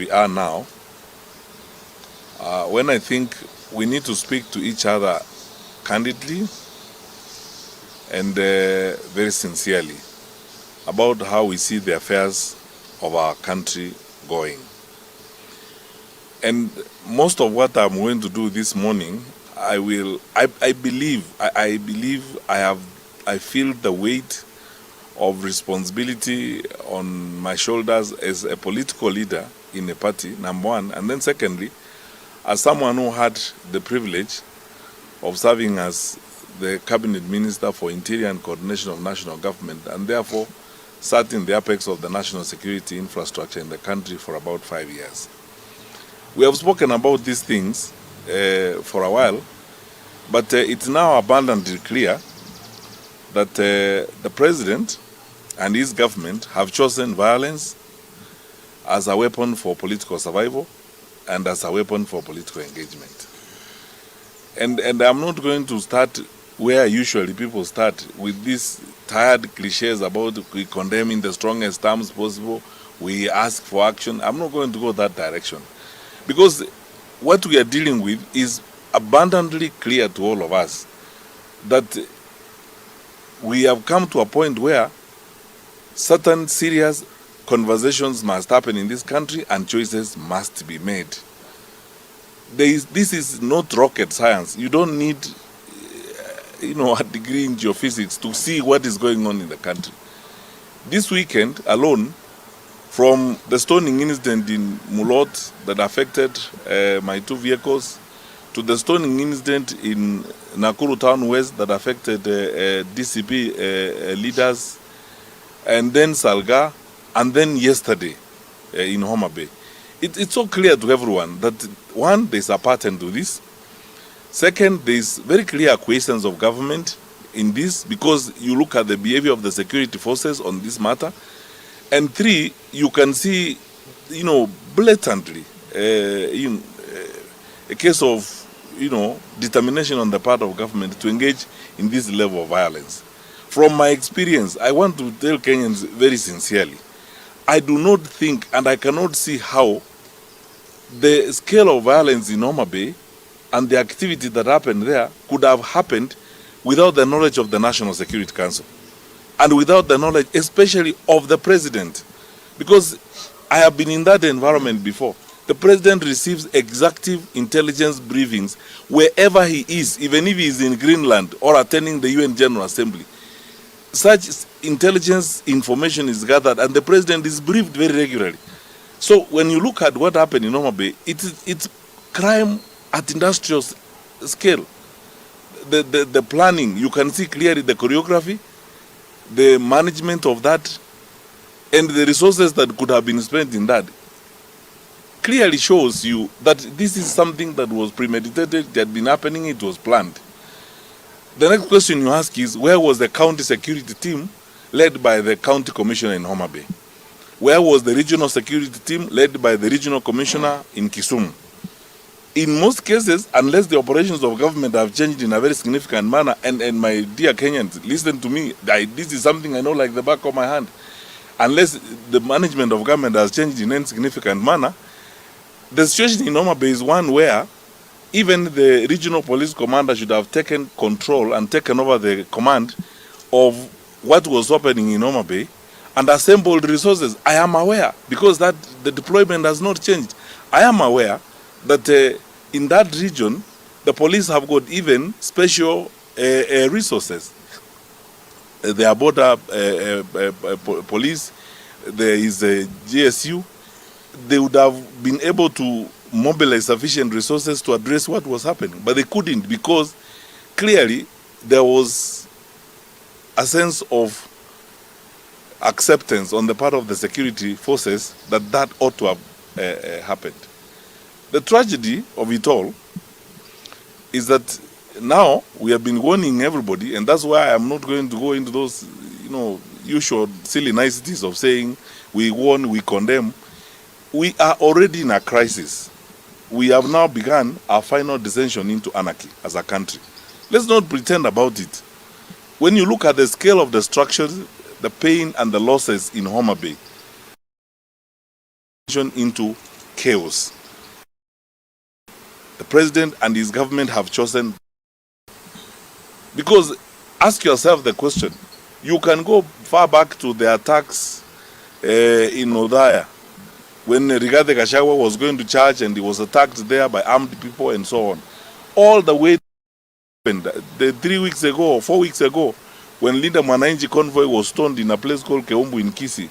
we are now, when I think we need to speak to each other candidly and very sincerely about how we see the affairs of our country going. And most of what I'm going to do this morning, I believe I feel the weight of responsibility on my shoulders as a political leader in a party, number one, and then secondly, as someone who had the privilege of serving as the Cabinet Minister for Interior and Coordination of National Government, and therefore sat in the apex of the national security infrastructure in the country for about 5 years. We have spoken about these things for a while, but it's now abundantly clear that the President and his government have chosen violence as a weapon for political survival and as a weapon for political engagement. And I'm not going to start where usually people start, with these tired cliches about we condemn in the strongest terms possible, we ask for action. I'm not going to go that direction, because what we are dealing with is abundantly clear to all of us that we have come to a point where certain serious conversations must happen in this country and choices must be made. This is not rocket science. You don't need a degree in geophysics to see what is going on in the country. This weekend alone, from the stoning incident in Mulot that affected my 2 vehicles, to the stoning incident in Nakuru Town West that affected DCP leaders, and then Salga, and then yesterday in Homa Bay. It's so clear to everyone that, one, there's a pattern to this. Second, there's very clear acquiescence of government in this, because you look at the behavior of the security forces on this matter. And three, you can see, blatantly, a case of, determination on the part of government to engage in this level of violence. From my experience, I want to tell Kenyans very sincerely, I do not think and I cannot see how the scale of violence in Homa Bay and the activity that happened there could have happened without the knowledge of the National Security Council and without the knowledge especially of the President. Because I have been in that environment before. The President receives executive intelligence briefings wherever he is, even if he is in Greenland or attending the UN General Assembly. Such intelligence information is gathered and the President is briefed very regularly. So when you look at what happened in Homa Bay, it's crime at industrial scale. The planning, you can see clearly the choreography, the management of that, and the resources that could have been spent in that clearly shows you that this is something that was premeditated, it had been happening, it was planned. The next question you ask is, where was the county security team led by the county commissioner in Homa Bay? Where was the regional security team led by the regional commissioner in Kisumu? In most cases, unless the operations of government have changed in a very significant manner, and my dear Kenyans, listen to me, this is something I know like the back of my hand. Unless the management of government has changed in any significant manner, the situation in Homa Bay is one where even the regional police commander should have taken control and taken over the command of what was happening in Homa Bay and assembled resources. I am aware, because that the deployment has not changed. I am aware that in that region, the police have got even special resources. There are border police, there is a GSU. They would have been able to mobilize sufficient resources to address what was happening, but they couldn't, because clearly there was a sense of acceptance on the part of the security forces that ought to have happened. The tragedy of it all is that now we have been warning everybody, and that's why I'm not going to go into those, usual silly niceties of saying we warn, we condemn. We are already in a crisis. We have now begun our final descension into anarchy as a country. Let's not pretend about it. When you look at the scale of destruction, the pain and the losses in Homa Bay, into chaos. The president and his government have chosen. Because ask yourself the question, you can go far back to the attacks in Odaya, when Rigathi Gachagua was going to church and he was attacked there by armed people and so on. All the way the 3 weeks ago or 4 weeks ago, when Linda Mwananchi convoy was stoned in a place called Keumbu in Kisii.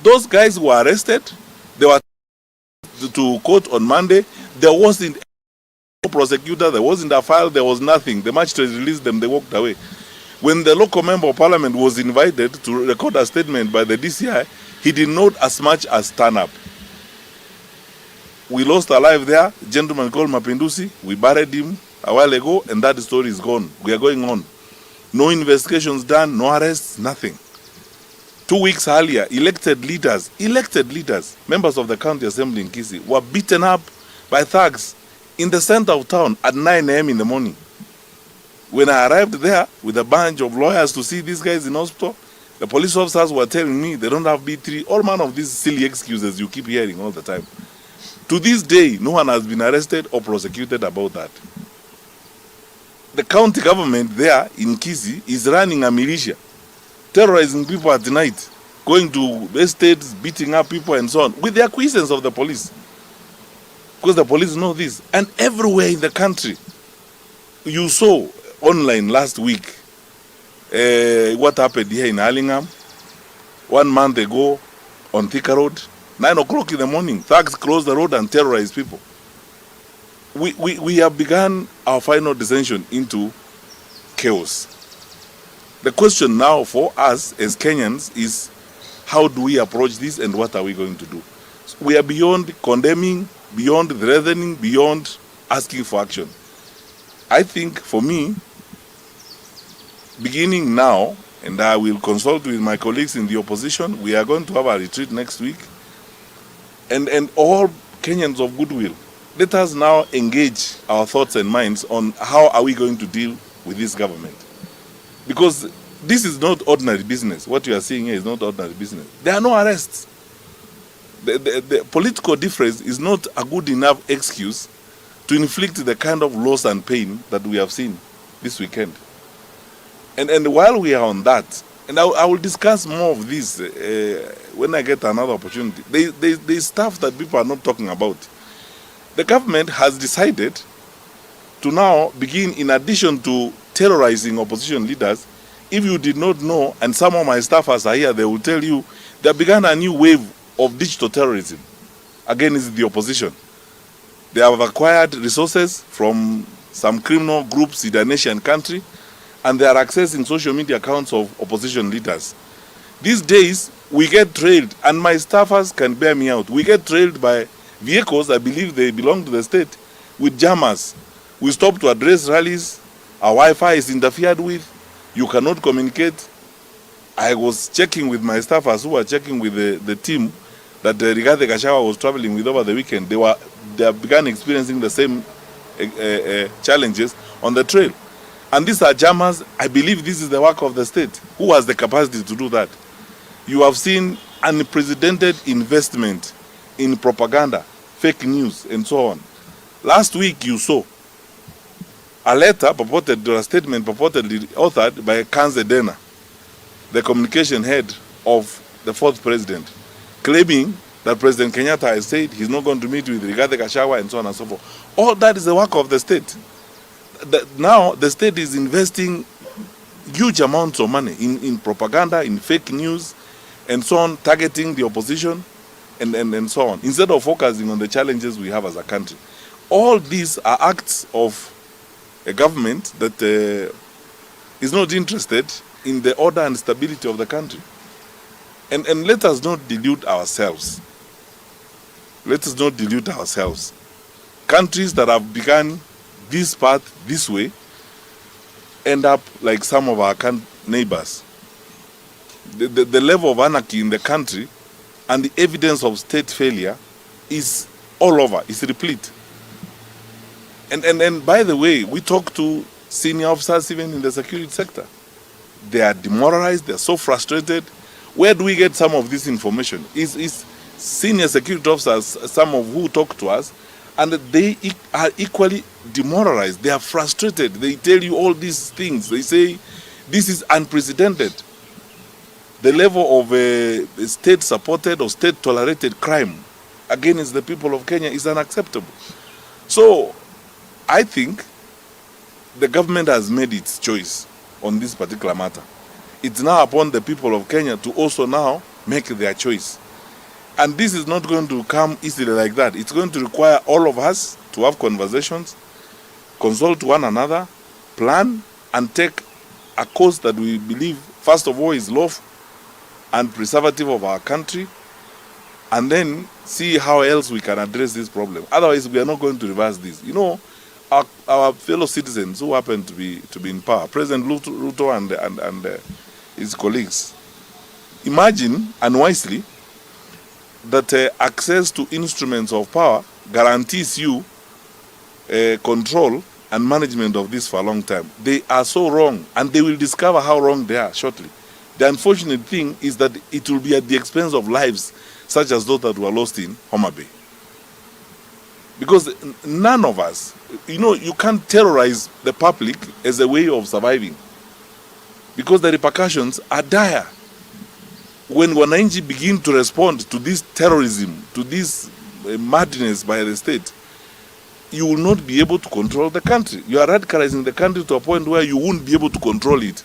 Those guys were arrested. They were to court on Monday. There wasn't a prosecutor, there wasn't a file, there was nothing. The magistrate released them, they walked away. When the local member of parliament was invited to record a statement by the DCI, he did not as much as turn up. We lost a life there, a gentleman called Mapinduzi. We buried him a while ago, and that story is gone. We are going on. No investigations done, no arrests, nothing. 2 weeks earlier, elected leaders, members of the county assembly in Kisii, were beaten up by thugs in the center of town at 9 a.m. in the morning. When I arrived there with a bunch of lawyers to see these guys in hospital, the police officers were telling me they don't have B3, all manner of these silly excuses you keep hearing all the time. To this day, no one has been arrested or prosecuted about that. The county government there in Kisii is running a militia, terrorizing people at night, going to estates, beating up people and so on, with the acquiescence of the police. Because the police know this. And everywhere in the country, you saw online last week what happened here in Allingham 1 month ago on Thika Road. 9 o'clock in the morning, thugs closed the road and terrorized people. We have begun our final descension into chaos. The question now for us as Kenyans is, how do we approach this and what are we going to do? So we are beyond condemning, beyond threatening, beyond asking for action. I think for me, beginning now, and I will consult with my colleagues in the opposition, we are going to have a retreat next week, and all Kenyans of goodwill, let us now engage our thoughts and minds on how are we going to deal with this government. Because this is not ordinary business. What you are seeing here is not ordinary business. There are no arrests. The political difference is not a good enough excuse to inflict the kind of loss and pain that we have seen this weekend. And while we are on that, and I will discuss more of this when I get another opportunity, there's stuff that people are not talking about. The government has decided to now begin, in addition to terrorizing opposition leaders, if you did not know, and some of my staffers are here, they will tell you, they began a new wave of digital terrorism against the opposition. They have acquired resources from some criminal groups in the nation country, and they are accessing social media accounts of opposition leaders. These days, we get trailed, and my staffers can bear me out. We get trailed by vehicles, I believe they belong to the state, with jammers. We stop to address rallies. Our Wi-Fi is interfered with. You cannot communicate. I was checking with my staffers who were checking with the team that Rigathi Gachagua was traveling with over the weekend. They have begun experiencing the same challenges on the trail. And these are jammers. I believe this is the work of the state. Who has the capacity to do that? You have seen unprecedented investment in propaganda, fake news, and so on. Last week you saw a letter purported, or a statement purportedly authored by Kanze Dena, the communication head of the fourth president, claiming that President Kenyatta has said he's not going to meet with Rigathi Gachagua and so on and so forth. All that is the work of the state. Now the state is investing huge amounts of money in propaganda, in fake news, and so on, targeting the opposition and so on, instead of focusing on the challenges we have as a country. All these are acts of a government that is not interested in the order and stability of the country. And let us not delude ourselves. Let us not delude ourselves. Countries that have begun this path this way end up like some of our neighbors. The level of anarchy in the country and the evidence of state failure is all over, is replete. And by the way, we talk to senior officers even in the security sector. They are demoralized, they are so frustrated. Where do we get some of this information? Is senior security officers, some of who talk to us, and they are equally demoralized. They are frustrated. They tell you all these things. They say this is unprecedented. The level of state-supported or state-tolerated crime against the people of Kenya is unacceptable. So I think the government has made its choice on this particular matter. It's now upon the people of Kenya to also now make their choice. And this is not going to come easily like that. It's going to require all of us to have conversations, consult one another, plan, and take a course that we believe, first of all, is lawful and preservative of our country, and then see how else we can address this problem. Otherwise, we are not going to reverse this. You know, our fellow citizens who happen to be in power, President Ruto and his colleagues, imagine unwisely that access to instruments of power guarantees you control and management of this for a long time. They are so wrong, and they will discover how wrong they are shortly. The unfortunate thing is that it will be at the expense of lives such as those that were lost in Homa Bay. Because none of us, you know, you can't terrorize the public as a way of surviving, because the repercussions are dire. When Wananchi begin to respond to this terrorism, to this madness by the state, you will not be able to control the country. You are radicalizing the country to a point where you won't be able to control it.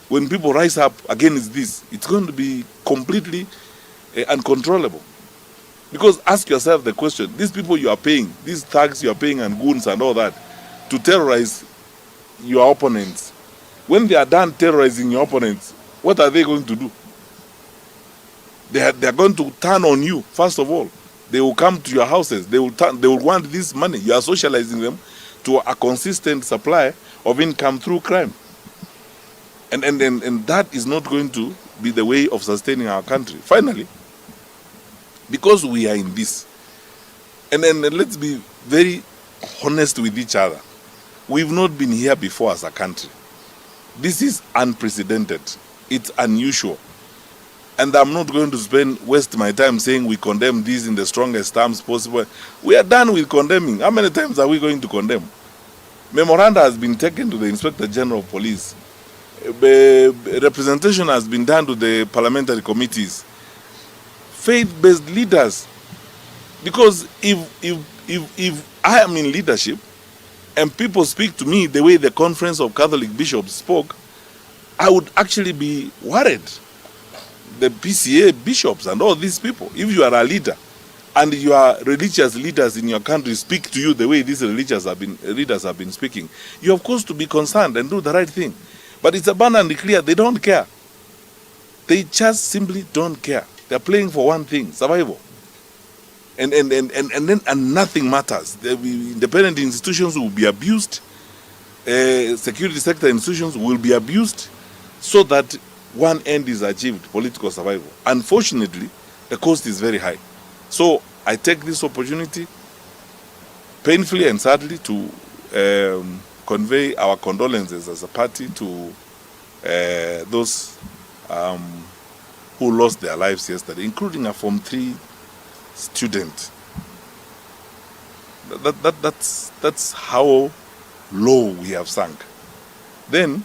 When people rise up against this, it's going to be completely uncontrollable. Because ask yourself the question, these people you are paying, these thugs you are paying and goons and all that, to terrorize your opponents, when they are done terrorizing your opponents, what are they going to do? They are going to turn on you, first of all. They will come to your houses. They will want this money. You are socializing them to a consistent supply of income through crime. And that is not going to be the way of sustaining our country. Finally, because we are in this, and then let's be very honest with each other. We've not been here before as a country. This is unprecedented. It's unusual. And I'm not going to waste my time saying we condemn this in the strongest terms possible. We are done with condemning. How many times are we going to condemn? Memoranda has been taken to the Inspector General of Police. Representation has been done to the parliamentary committees. Faith-based leaders. Because if I am in leadership and people speak to me the way the Conference of Catholic Bishops spoke, I would actually be worried. The PCA bishops and all these people, if you are a leader and your religious leaders in your country speak to you the way these leaders have been speaking, you of course to be concerned and do the right thing. But it's abundantly clear they don't care. They just simply don't care. They're playing for one thing, survival. And nothing matters. The independent institutions will be abused. Security sector institutions will be abused, so that one end is achieved, political survival. Unfortunately, the cost is very high. So I take this opportunity, painfully and sadly, to convey our condolences as a party to those who lost their lives yesterday, including a Form 3 student. That's how low we have sunk. Then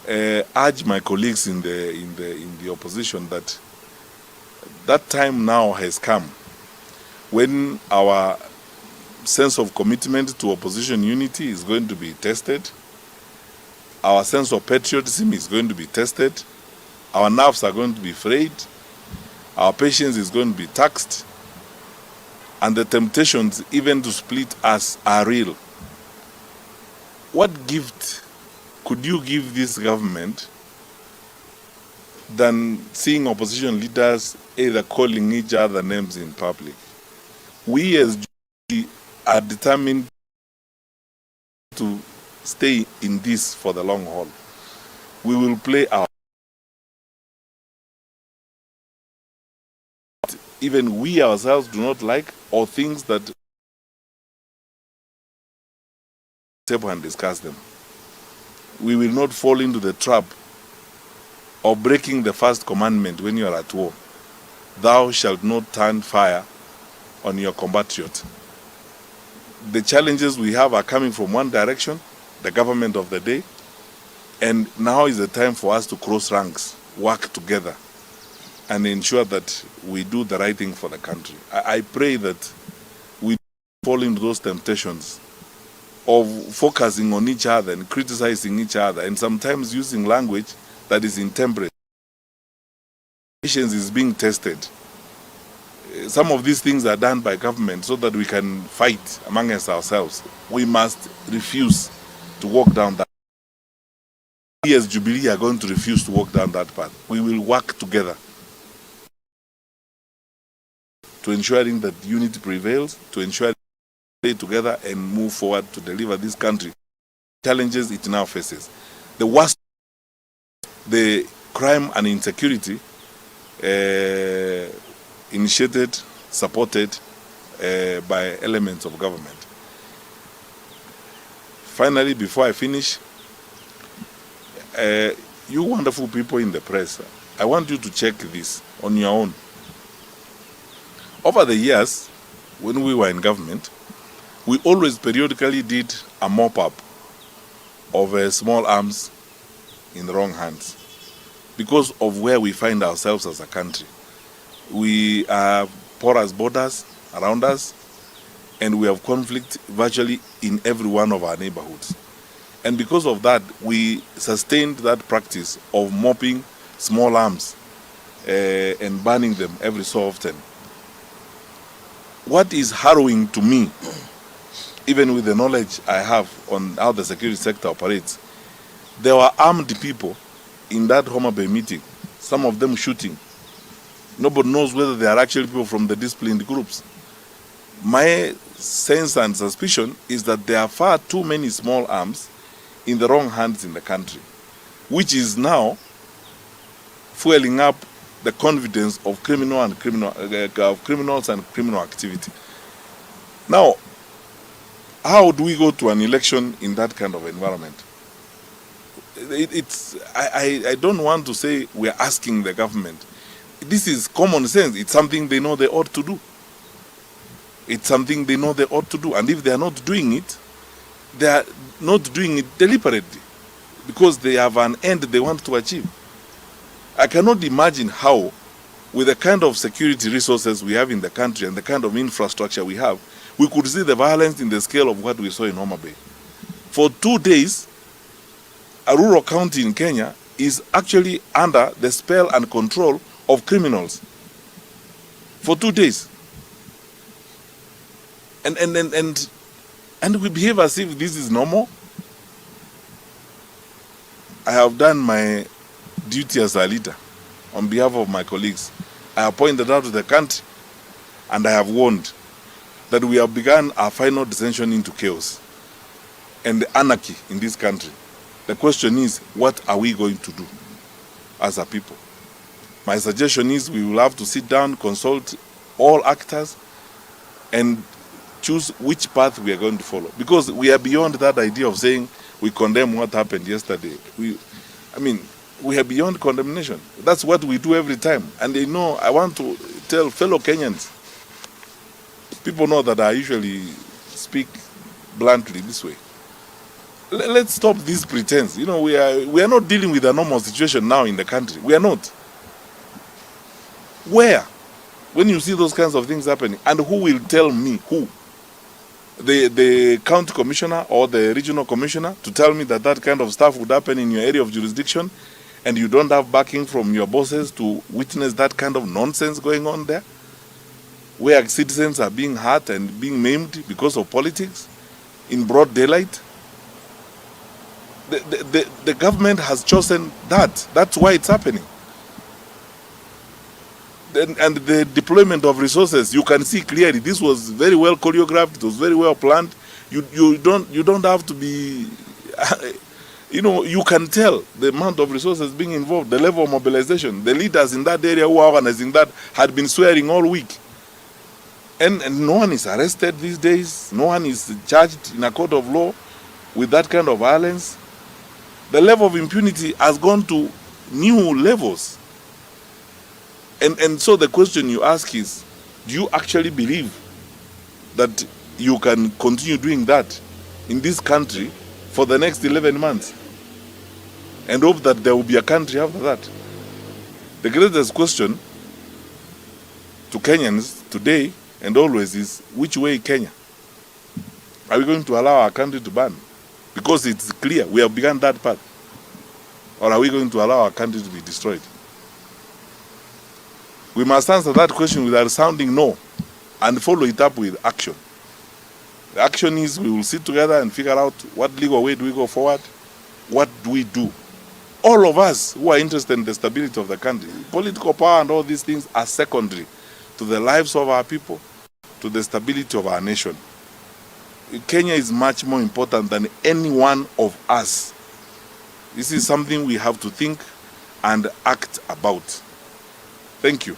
urge my colleagues in the opposition that time now has come when our sense of commitment to opposition unity is going to be tested. Our sense of patriotism is going to be tested. Our nerves are going to be frayed. Our patience is going to be taxed. And the temptations even to split us are real. What gift could you give this government than seeing opposition leaders either calling each other names in public? We as Jubilee are determined to stay in this for the long haul. We will play our even we ourselves do not like, or things that table and discuss them. We will not fall into the trap of breaking the first commandment when you are at war. thou shalt not turn fire on your compatriot. The challenges we have are coming from one direction, the government of the day, and now is the time for us to cross ranks, work together, and ensure that we do the right thing for the country. I pray that we fall into those temptations of focusing on each other and criticizing each other, and sometimes using language that is intemperate. Patience is being tested. Some of these things are done by government so that we can fight amongst ourselves. We must refuse to walk down that. We as Jubilee are going to refuse to walk down that path. We will work together to ensuring that unity prevails, to ensure that we stay together and move forward to deliver this country challenges it now faces. The worst, the crime and insecurity initiated, supported by elements of government. Finally, before I finish, you wonderful people in the press, I want you to check this on your own. Over the years, when we were in government, we always periodically did a mop-up of small arms in the wrong hands because of where we find ourselves as a country. We have porous borders around us, and we have conflict virtually in every one of our neighborhoods. And because of that, we sustained that practice of mopping small arms and burning them every so often. What is harrowing to me, even with the knowledge I have on how the security sector operates, there were armed people in that Homa Bay meeting, some of them shooting. Nobody knows whether they are actually people from the disciplined groups. My sense and suspicion is that there are far too many small arms in the wrong hands in the country, which is now fueling up the confidence of criminals and criminal activity. Now, how do we go to an election in that kind of environment? I don't want to say we're asking the government. This is common sense. It's something they know they ought to do. It's something they know they ought to do. And if they are not doing it, they are not doing it deliberately because they have an end they want to achieve. I cannot imagine how, with the kind of security resources we have in the country and the kind of infrastructure we have, we could see the violence in the scale of what we saw in Homa Bay. For 2 days, a rural county in Kenya is actually under the spell and control of criminals. For 2 days. And we behave as if this is normal. I have done my duty as a leader on behalf of my colleagues. I have pointed out to the country and I have warned that we have begun our final descension into chaos and anarchy in this country. The question is, what are we going to do as a people? My suggestion is we will have to sit down, consult all actors and choose which path we are going to follow. Because we are beyond that idea of saying we condemn what happened yesterday. We are beyond condemnation. That's what we do every time. And they know, I want to tell fellow Kenyans, people know that I usually speak bluntly this way. Let's stop this pretense. You know, we are not dealing with a normal situation now in the country. We are not. Where? When you see those kinds of things happening, and who will tell me? Who? The county commissioner or the regional commissioner to tell me that that kind of stuff would happen in your area of jurisdiction and you don't have backing from your bosses to witness that kind of nonsense going on there, where citizens are being hurt and being maimed because of politics in broad daylight? The government has chosen that. That's why it's happening. And the deployment of resources, you can see clearly this was very well choreographed, it was very well planned. You don't have to be you can tell the amount of resources being involved, the level of mobilization. The leaders in that area who are organizing that had been swearing all week. And no one is arrested these days, no one is charged in a court of law with that kind of violence. The level of impunity has gone to new levels. And so the question you ask is, do you actually believe that you can continue doing that in this country for the next 11 months and hope that there will be a country after that? The greatest question to Kenyans today and always is, which way Kenya? Are we going to allow our country to burn? Because it's clear we have begun that path. Or are we going to allow our country to be destroyed? We must answer that question with a resounding no and follow it up with action. The action is we will sit together and figure out what legal way do we go forward, what do we do. All of us who are interested in the stability of the country, political power and all these things are secondary to the lives of our people, to the stability of our nation. Kenya is much more important than any one of us. This is something we have to think and act about. Thank you.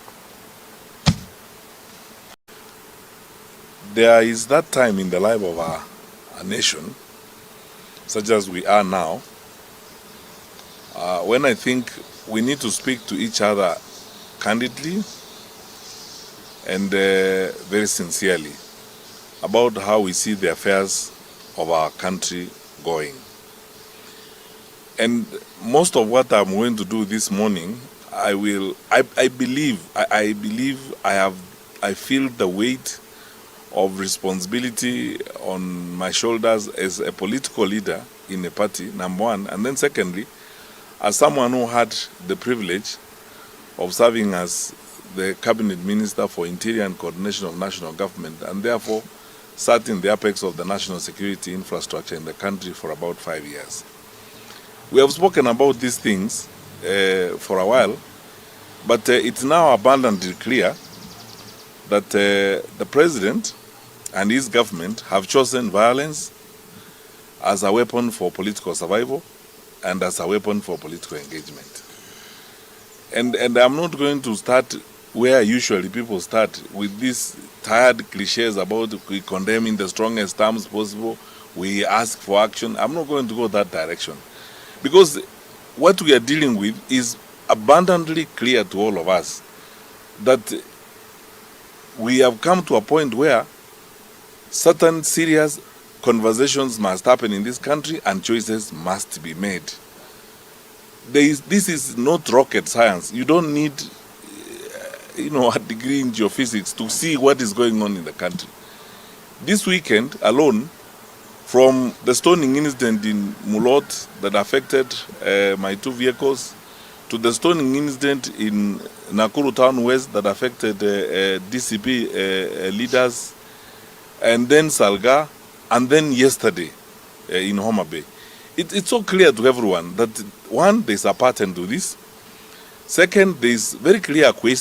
There is that time in the life of our nation, such as we are now, when I think we need to speak to each other candidly and very sincerely about how we see the affairs of our country going. And most of what I'm going to do this morning, I feel the weight of responsibility on my shoulders as a political leader in a party, number one, and then secondly, as someone who had the privilege of serving as the Cabinet Minister for Interior and Coordination of National Government, and therefore sat in the apex of the national security infrastructure in the country for about 5 years. We have spoken about these things for a while, but it's now abundantly clear that the President and his government have chosen violence as a weapon for political survival and as a weapon for political engagement. And I'm not going to start where usually people start with these tired cliches about we condemn in the strongest terms possible, we ask for action. I'm not going to go that direction. Because what we are dealing with is abundantly clear to all of us that we have come to a point where certain serious conversations must happen in this country and choices must be made. This is not rocket science. You don't need a degree in geophysics to see what is going on in the country. This weekend alone, from the stoning incident in Mulot that affected my 2 vehicles, to the stoning incident in Nakuru Town West that affected DCP leaders, and then Salga, and then yesterday in Homa Bay. It's so clear to everyone that, one, there's a pattern to this. Second, there's very clear